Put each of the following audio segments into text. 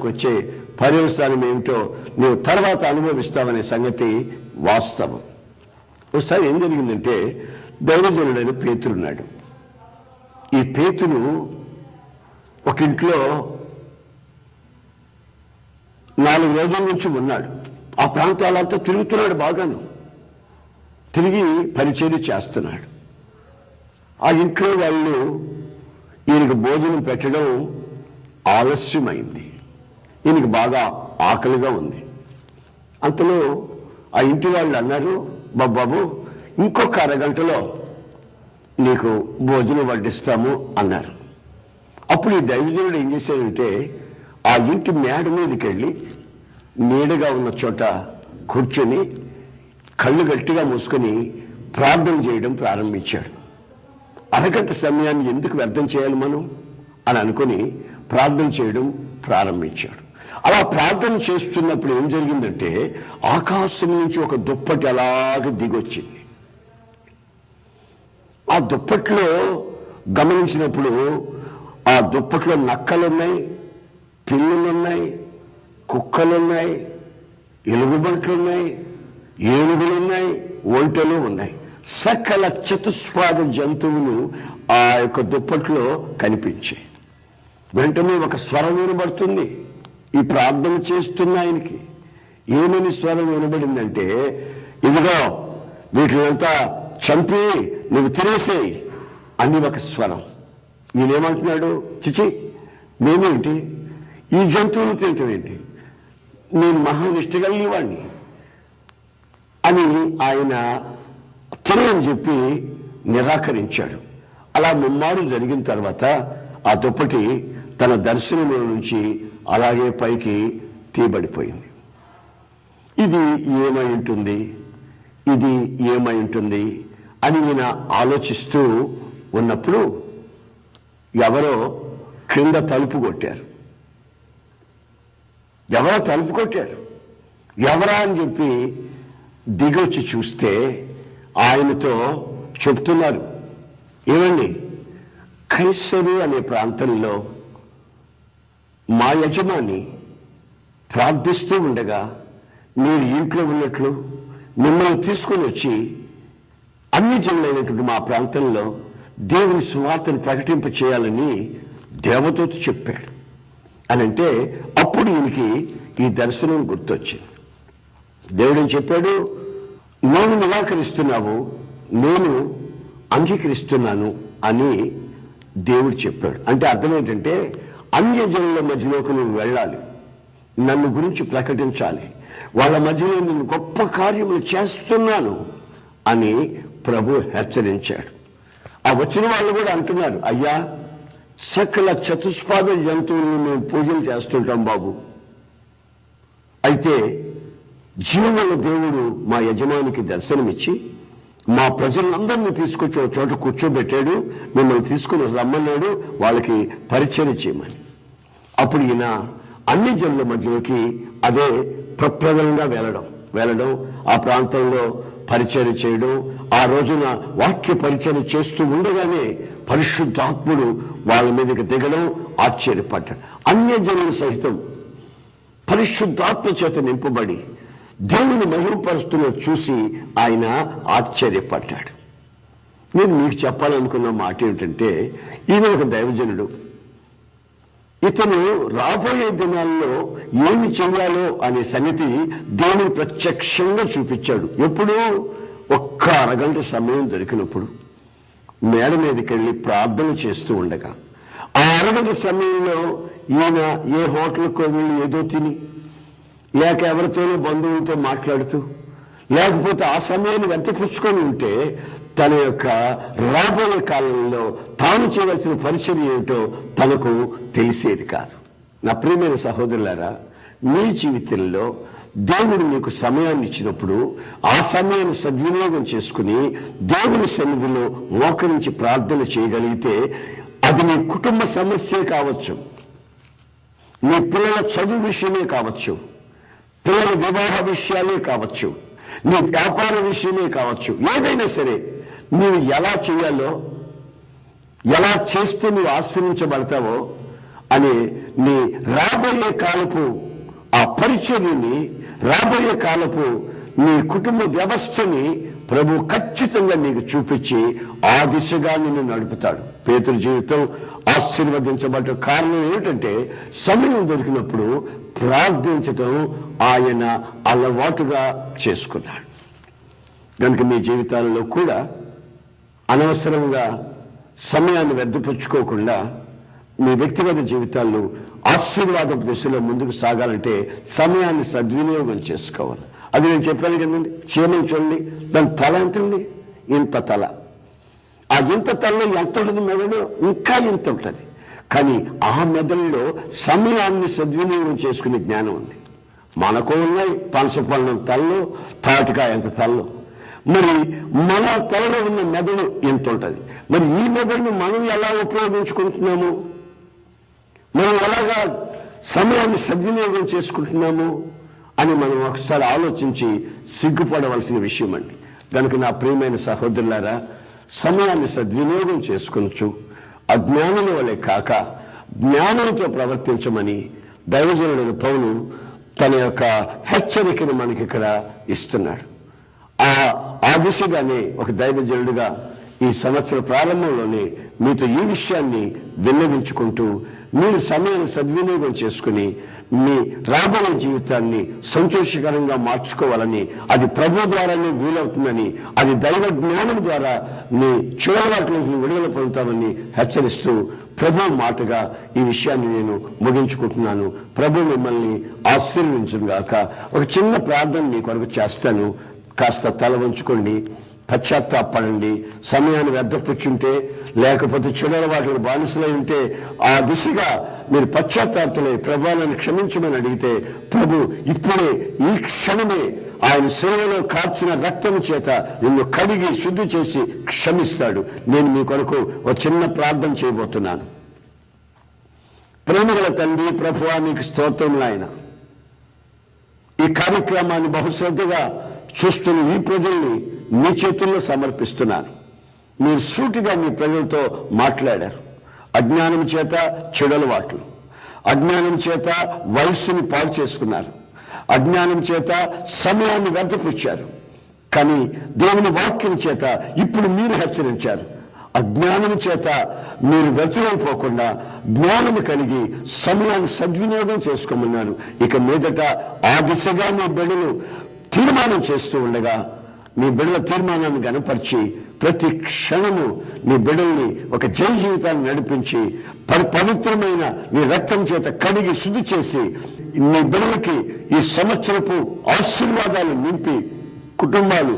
వచ్చే పర్యవసానం ఏమిటో నువ్వు తర్వాత అనుభవిస్తావనే సంగతి వాస్తవం. ఒకసారి ఏం జరిగిందంటే, దైవజనుడైన పేతురున్నాడు. ఈ పేతురు ఒక ఇంట్లో 4 రోజుల నుంచి ఉన్నాడు. ఆ ప్రాంతాలంతా తిరుగుతున్నాడు, బాగాను తిరిగి పరిచర్య చేస్తున్నాడు. ఆ ఇంట్లో వాళ్ళు ఈయనకు భోజనం పెట్టడం ఆలస్యమైంది. ఈయనకి బాగా ఆకలిగా ఉంది. అంతలో ఆ ఇంటి వాళ్ళు అన్నారు, బాబు ఇంకొక అరగంటలో నీకు భోజనం వడ్డిస్తాము అన్నారు. అప్పుడు ఈ దైవజనుడు ఏం చేశాడంటే, ఆ ఇంటి మేడ మీదకి వెళ్ళి నీడగా ఉన్న చోట కూర్చొని కళ్ళు గట్టిగా మూసుకొని ప్రార్థన చేయడం ప్రారంభించాడు. అరగంట సమయాన్ని ఎందుకు వ్యర్థం చేయాలి మనం అని అనుకుని ప్రార్థన చేయడం ప్రారంభించాడు. అలా ప్రార్థన చేస్తున్నప్పుడు ఏం జరిగిందంటే, ఆకాశం నుంచి ఒక దుప్పటి అలాగే దిగొచ్చింది. ఆ దుప్పట్లో గమనించినప్పుడు ఆ దుప్పట్లో నక్కలున్నాయి, పిల్లులున్నాయి, కుక్కలున్నాయి, ఎలుగుబంట్లున్నాయి, ఏనుగులున్నాయి, ఒంటెలు ఉన్నాయి. సకల చతుష్పాద జంతువులు ఆ యొక్క దుప్పట్లో కనిపించాయి. వెంటనే ఒక స్వరం వినబడుతుంది. ఈ ప్రార్థన చేస్తున్న ఆయనకి ఏమని స్వరం వినబడిందంటే, ఇదిగో వీటినంతా చంపి నువ్వు తినేసేయి అని ఒక స్వరం. ఈయనేమంటున్నాడు, చిచి నేనేంటి ఈ జంతువులు తినటం ఏంటి, నేను మహానిష్ట కలిగిన వాడిని అని ఆయన తినని చెప్పి నిరాకరించాడు. అలా ముమ్మారు జరిగిన తర్వాత ఆ దుప్పటి తన దర్శనంలో నుంచి అలాగే పైకి తీయబడిపోయింది. ఇది ఏమై ఉంటుంది, ఇది ఏమై ఉంటుంది అని ఈయన ఆలోచిస్తూ ఉన్నప్పుడు ఎవరో క్రింద తలుపు కొట్టారు. ఎవరా అని చెప్పి దిగొచ్చి చూస్తే ఆయనతో చెప్తున్నారు, ఏమండి కైసరు అనే ప్రాంతంలో మా యజమాని ప్రార్థిస్తూ ఉండగా మీరు ఇంట్లో ఉన్నట్లు మిమ్మల్ని తీసుకుని వచ్చి అన్ని జనులైనటువంటి మా ప్రాంతంలో దేవుని సువార్తను ప్రకటింప చేయాలని దేవదూత చెప్పాడు అని అంటే, అప్పుడు ఈయనకి ఈ దర్శనం గుర్తొచ్చింది. దేవుడు ఏం చెప్పాడు, నేను నిరాకరిస్తున్నావు, నేను అంగీకరిస్తున్నాను అని దేవుడు చెప్పాడు. అంటే అర్థం ఏంటంటే, అన్యజనుల మధ్యలోకి నువ్వు వెళ్ళాలి, నన్ను గురించి ప్రకటించాలి, వాళ్ళ మధ్యలో నేను గొప్ప కార్యములు చేస్తున్నాను అని ప్రభు హెచ్చరించాడు. ఆ వచ్చిన వాళ్ళు కూడా అంటున్నారు, అయ్యా సకల చతుష్పాద జంతువులను మేము పూజలు చేస్తుంటాం బాబు, అయితే జీవముల దేవుడు మా యజమానికి దర్శనమిచ్చి మా ప్రజలందరినీ తీసుకొచ్చి ఒక చోట కూర్చోబెట్టాడు, మిమ్మల్ని తీసుకుని రమ్మన్నాడు వాళ్ళకి పరిచర్య చేయమని. అప్పుడు ఈయన అన్ని జనుల మధ్యలోకి అదే ప్రప్రదంగా వెళ్ళడం ఆ ప్రాంతంలో పరిచర్య చేయడం. ఆ రోజున వాక్య పరిచర్య చేస్తూ ఉండగానే పరిశుద్ధాత్ముడు వాళ్ళ మీదకి దిగడం ఆశ్చర్యపడ్డాడు. అన్యజనుల సహితం పరిశుద్ధాత్మ చేత నింపబడి దేవుని మహిమపరుస్తున్న చూసి ఆయన ఆశ్చర్యపడ్డాడు. నేను మీకు చెప్పాలనుకున్న మాట ఏమిటంటే, ఈయన ఒక దైవజనుడు. ఇతను రాబోయే దినాల్లో ఏమి చెయ్యాలో అనే సంగతి దేవుని ప్రత్యక్షంగా చూపించాడు. ఎప్పుడు? ఒక్క అరగంట సమయం దొరికినప్పుడు మేడ మీదకి వెళ్ళి ప్రార్థన చేస్తూ ఉండగా, ఆ అరగంట సమయంలో ఈయన ఏ హోటల్కో వెళ్ళి ఏదో తిని, లేక ఎవరితోనో బంధువులతో మాట్లాడుతూ, లేకపోతే ఆ సమయాన్ని వెంటపుచ్చుకొని ఉంటే తన యొక్క రాబోయే కాలంలో తాను చేయవలసిన పరిచర్య ఏమిటో తనకు తెలిసేది కాదు. నా ప్రియమైన సహోదరులారా, మీ జీవితంలో దేవుడు మీకు సమయాన్ని ఇచ్చినప్పుడు ఆ సమయాన్ని సద్వినియోగం చేసుకుని దేవుని సన్నిధిలో మోకరించి ప్రార్థన చేయగలిగితే, అది మీ కుటుంబ సమస్యే కావచ్చు, మీ పిల్లల చదువు విషయమే కావచ్చు, పిల్లల వివాహ విషయాలే కావచ్చు, నీ వ్యాపార విషయమే కావచ్చు, ఏదైనా సరే నువ్వు ఎలా చేయాలో, ఎలా చేస్తే నువ్వు ఆశ్రయించబడతావో అని నీ రాబోయే కాలపు ఆ పరిచర్యని, రాబోయే కాలపు నీ కుటుంబ వ్యవస్థని ప్రభు ఖచ్చితంగా నీకు చూపించి ఆ దిశగా నిన్ను నడుపుతాడు. పేతురు జీవితం ఆశీర్వదించబడ్డ కారణం ఏమిటంటే సమయం దొరికినప్పుడు ప్రార్థించటం ఆయన అలవాటుగా చేసుకున్నాడు. కనుక మీ జీవితాలలో కూడా అనవసరంగా సమయాన్ని వ్యర్థపుచ్చుకోకుండా మీ వ్యక్తిగత జీవితాల్లో ఆశీర్వాదపు దిశలో ముందుకు సాగాలంటే సమయాన్ని సద్వినియోగం చేసుకోవాలి. అది నేను చెప్పాను కదండి, చీమను చూడండి, దాని తల ఎంతండి, ఇంత తల. ఆ ఇంత తలలో ఎంత ఉంటుంది మెదడు, ఇంకా ఇంత ఉంటుంది. కానీ ఆ మెదడులో సమయాన్ని సద్వినియోగం చేసుకునే జ్ఞానం ఉంది. మనకు ఉన్నాయి పనసపళ్ళం తలలో, తాటికాయ ఎంత తలలో. మరి మన తలలో ఉన్న మెదడు ఎంత ఉంటుంది. మరి ఈ మెదడును మనం ఎలా ఉపయోగించుకుంటున్నాము, మనం ఎలాగా సమయాన్ని సద్వినియోగం చేసుకుంటున్నాము అని మనం ఒకసారి ఆలోచించి సిగ్గుపడవలసిన విషయం అండి. కనుక నా ప్రియమైన సహోదరులారా, సమయాన్ని సద్వినియోగం చేసుకొనొచ్చు, అజ్ఞానుల వలె కాక జ్ఞానంతో ప్రవర్తించమని దైవజనుడైన పౌలు తన యొక్క హెచ్చరికను మనకి ఇక్కడ ఇస్తున్నాడు. ఆ దిశగానే ఒక దైవజనుడిగా ఈ సంవత్సర ప్రారంభంలోనే మీతో ఈ విషయాన్ని విన్నవించుకుంటూ మీరు సమయాన్ని సద్వినియోగం చేసుకుని మీ రాబోయే జీవితాన్ని సంతోషకరంగా మార్చుకోవాలని, అది ప్రభు ద్వారానే వీలవుతుందని, అది దైవ జ్ఞానం ద్వారా మీ చెడువాట్ల నుంచి విడుదల పొందుతామని హెచ్చరిస్తూ ప్రభు మాటగా ఈ విషయాన్ని నేను ముగించుకుంటున్నాను. ప్రభు మిమ్మల్ని ఆశీర్వదించుగాక. ఒక చిన్న ప్రార్థన మీ కొరకు చేస్తాను. కాస్త తల వంచుకోండి, పశ్చాత్తాపడండి. సమయాన్ని వ్యర్థపుచ్చుంటే, లేకపోతే చెడలవాట్లకు బానిసలై ఉంటే ఆ దిశగా మీరు పశ్చాత్తాపలై ప్రభువును క్షమించమని అడిగితే ప్రభు ఇప్పుడే ఈ క్షణమే ఆయన సేవలో కార్చిన రక్తము చేత నిన్ను కడిగి శుద్ధి చేసి క్షమిస్తాడు. నేను మీ కొరకు ఒక చిన్న ప్రార్థన చేయబోతున్నాను. ప్రేమగల తండ్రి, ప్రభువా నీకు స్తోత్రములు. ఆయన ఈ కార్యక్రమాన్ని బహుశ్రద్ధగా చూస్తున్న ఈ ప్రజల్ని మీ చేతుల్లో సమర్పిస్తున్నారు. మీరు సూటిగా మీ ప్రజలతో మాట్లాడారు. అజ్ఞానం చేత చెడలవాట్లు, అజ్ఞానం చేత వయస్సుని పాడు చేసుకున్నారు, అజ్ఞానం చేత సమయాన్ని వ్యర్థపుచ్చారు. కానీ దేవుని వాక్యం చేత ఇప్పుడు మీరు హెచ్చరించారు. అజ్ఞానం చేత మీరు వ్యర్థమైపోకుండా జ్ఞానం కలిగి సమయాన్ని సద్వినియోగం చేసుకోమన్నారు. ఇక మీదట ఆ దిశగా మీ బిడ్డలు తీర్మానం చేస్తూ ఉండగా మీ బిడ్డల తీర్మానాన్ని గణపరిచి ప్రతి క్షణము మీ బిడ్డల్ని ఒక జయ జీవితాన్ని నడిపించి పవిత్రమైన నీ రక్తం చేత కడిగి శుద్ధి చేసి మీ బిడ్డలకి ఈ సంవత్సరపు ఆశీర్వాదాలు నింపి కుటుంబాలు,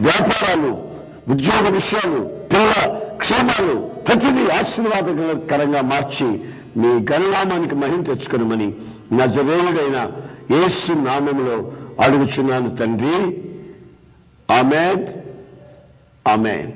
వ్యాపారాలు, ఉద్యోగ విషయాలు, పిల్లల క్షేమాలు ప్రతిదీ ఆశీర్వాదకరంగా మార్చి మీ గణనామానికి మహిమ తెచ్చుకోనమని నజరేయుడైన యేసు నామములో అడుగుచున్నాను తండ్రి. ఆమేన్, ఆమేన్.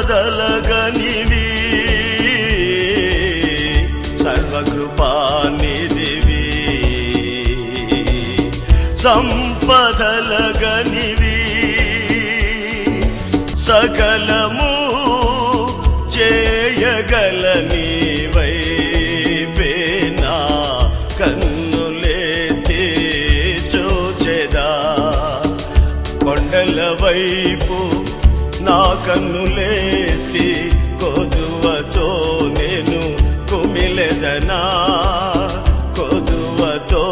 సంపదలగనివి సర్వకృపానిధివి, సంపదలగనివి, సకలము చేయగల నీవైపేనా కన్నులెత్తి చూచెదా. కొండల వైపు నా కన్నులెత్తి కొదువతో నేను కుమిలెదనా, కొదువతో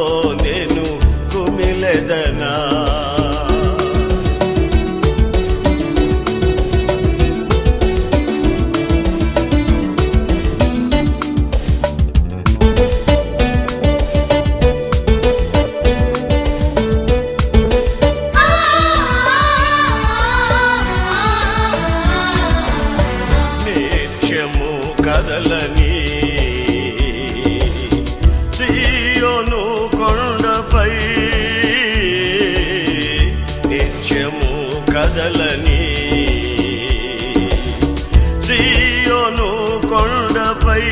నేను కుమిలెదనా. కదలని సీయోను కొండపై నిత్యము కదలని సీయోను కొండపై